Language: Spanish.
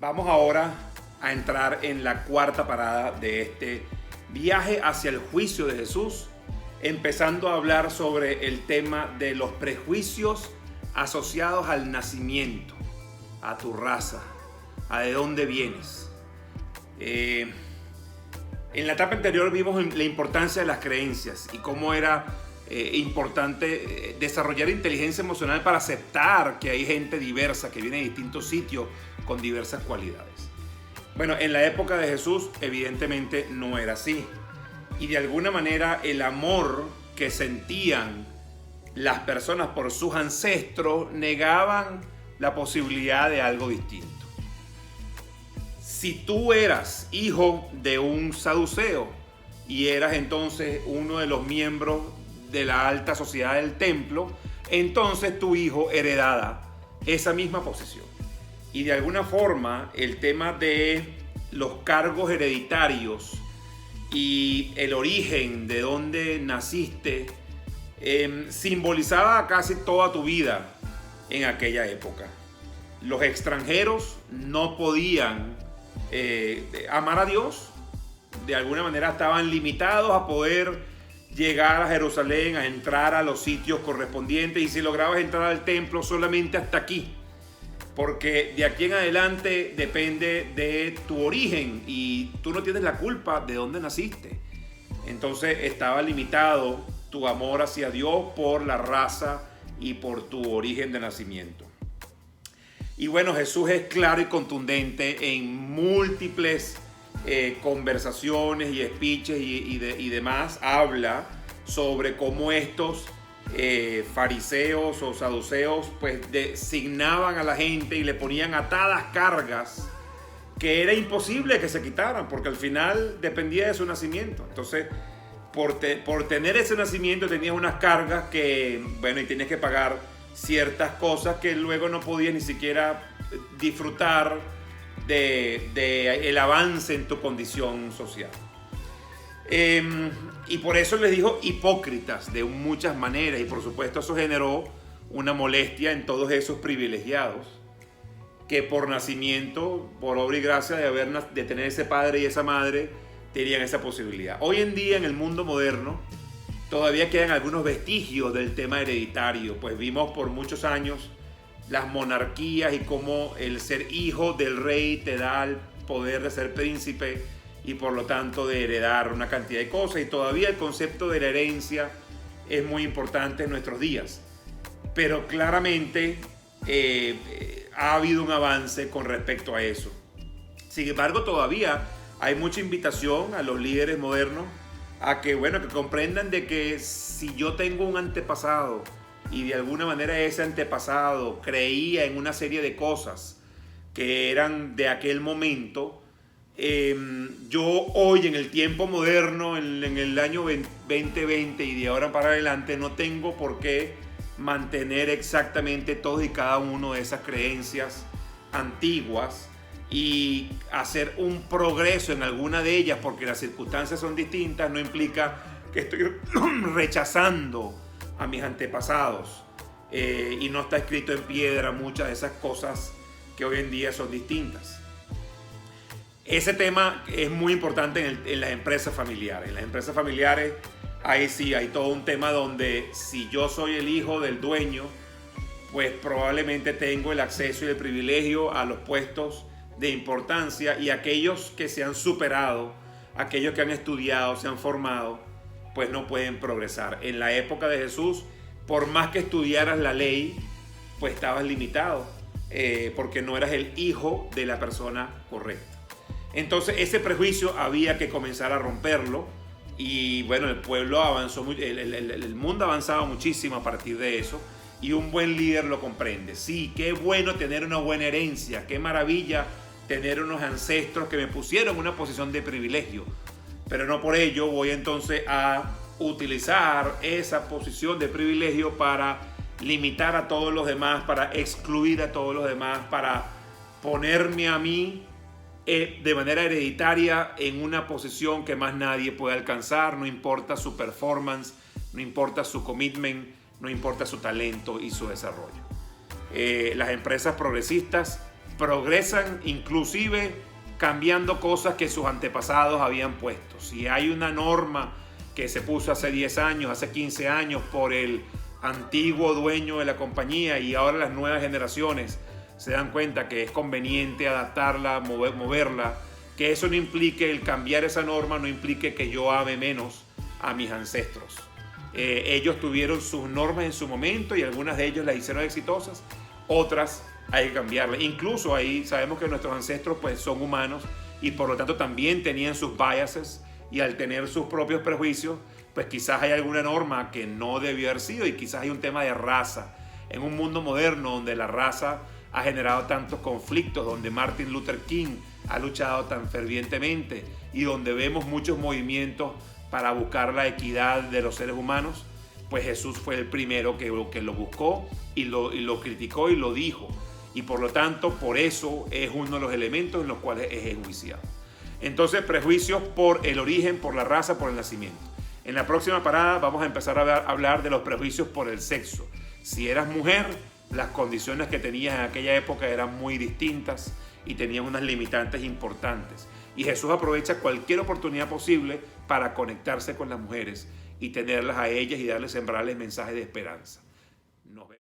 Vamos ahora a entrar en la cuarta parada de este viaje hacia el juicio de Jesús, empezando a hablar sobre el tema de los prejuicios asociados al nacimiento, a tu raza, a de dónde vienes. En la etapa anterior vimos la importancia de las creencias y cómo era importante desarrollar inteligencia emocional para aceptar que hay gente diversa que viene de distintos sitios con diversas cualidades. Bueno, en la época de Jesús evidentemente no era así. Y de alguna manera el amor que sentían las personas por sus ancestros negaban la posibilidad de algo distinto. Si tú eras hijo de un saduceo y eras entonces uno de los miembros de la alta sociedad del templo, entonces tu hijo heredaba esa misma posición. Y de alguna forma el tema de los cargos hereditarios y el origen de donde naciste simbolizaba casi toda tu vida en aquella época. Los extranjeros no podían amar a Dios, de alguna manera estaban limitados a poder llegar a Jerusalén, a entrar a los sitios correspondientes, y si lograbas entrar al templo solamente hasta aquí, porque de aquí en adelante depende de tu origen y tú no tienes la culpa de dónde naciste. Entonces estaba limitado tu amor hacia Dios por la raza y por tu origen de nacimiento. Y bueno, Jesús es claro y contundente en múltiples conversaciones y speeches y demás. Habla sobre cómo estos fariseos o saduceos pues designaban a la gente y le ponían atadas cargas que era imposible que se quitaran, porque al final dependía de su nacimiento. Entonces por tener ese nacimiento tenías unas cargas que, bueno, y tienes que pagar ciertas cosas que luego no podías ni siquiera disfrutar de el avance en tu condición social. Y por eso les dijo hipócritas de muchas maneras, y por supuesto eso generó una molestia en todos esos privilegiados que por nacimiento, por obra y gracia de tener ese padre y esa madre, tenían esa posibilidad. Hoy en día en el mundo moderno todavía quedan algunos vestigios del tema hereditario, pues vimos por muchos años las monarquías y cómo el ser hijo del rey te da el poder de ser príncipe y por lo tanto de heredar una cantidad de cosas, y todavía el concepto de la herencia es muy importante en nuestros días, pero claramente ha habido un avance con respecto a eso. Sin embargo, todavía hay mucha invitación a los líderes modernos a que, bueno, que comprendan de que si yo tengo un antepasado y de alguna manera ese antepasado creía en una serie de cosas que eran de aquel momento, yo hoy en el tiempo moderno, en el año 2020 y de ahora para adelante, no tengo por qué mantener exactamente todos y cada uno de esas creencias antiguas y hacer un progreso en alguna de ellas porque las circunstancias son distintas. No implica que estoy rechazando a mis antepasados y no está escrito en piedra muchas de esas cosas que hoy en día son distintas. Ese tema es muy importante en las empresas familiares. En las empresas familiares, ahí sí hay todo un tema donde si yo soy el hijo del dueño, pues probablemente tengo el acceso y el privilegio a los puestos de importancia, y aquellos que se han superado, aquellos que han estudiado, se han formado, pues no pueden progresar. En la época de Jesús, por más que estudiaras la ley, pues estabas limitado porque no eras el hijo de la persona correcta. Entonces ese prejuicio había que comenzar a romperlo, y bueno, el pueblo avanzó, el mundo avanzaba muchísimo a partir de eso, y un buen líder lo comprende. Sí, qué bueno tener una buena herencia, qué maravilla tener unos ancestros que me pusieron en una posición de privilegio, pero no por ello voy entonces a utilizar esa posición de privilegio para limitar a todos los demás, para excluir a todos los demás, para ponerme a mí de manera hereditaria en una posición que más nadie puede alcanzar. No importa su performance, no importa su commitment, no importa su talento y su desarrollo. Las empresas progresistas progresan inclusive cambiando cosas que sus antepasados habían puesto. Si hay una norma que se puso hace 10 años, hace 15 años por el antiguo dueño de la compañía y ahora las nuevas generaciones se dan cuenta que es conveniente adaptarla, moverla, que eso no implique, el cambiar esa norma no implique que yo ame menos a mis ancestros. Ellos tuvieron sus normas en su momento y algunas de ellos las hicieron exitosas, otras hay que cambiarlas. Incluso ahí sabemos que nuestros ancestros pues son humanos y por lo tanto también tenían sus biases, y al tener sus propios prejuicios pues quizás hay alguna norma que no debió haber sido, y quizás hay un tema de raza en un mundo moderno donde la raza ha generado tantos conflictos, donde Martin Luther King ha luchado tan fervientemente y donde vemos muchos movimientos para buscar la equidad de los seres humanos. Pues Jesús fue el primero que lo buscó y lo criticó y lo dijo, y por lo tanto por eso es uno de los elementos en los cuales es enjuiciado. Entonces, prejuicios por el origen, por la raza, por el nacimiento. En la próxima parada vamos a empezar a hablar de los prejuicios por el sexo. Si eras mujer, las condiciones que tenías en aquella época eran muy distintas y tenían unas limitantes importantes. Y Jesús aprovecha cualquier oportunidad posible para conectarse con las mujeres y tenerlas a ellas y sembrarles mensajes de esperanza. Nos vemos.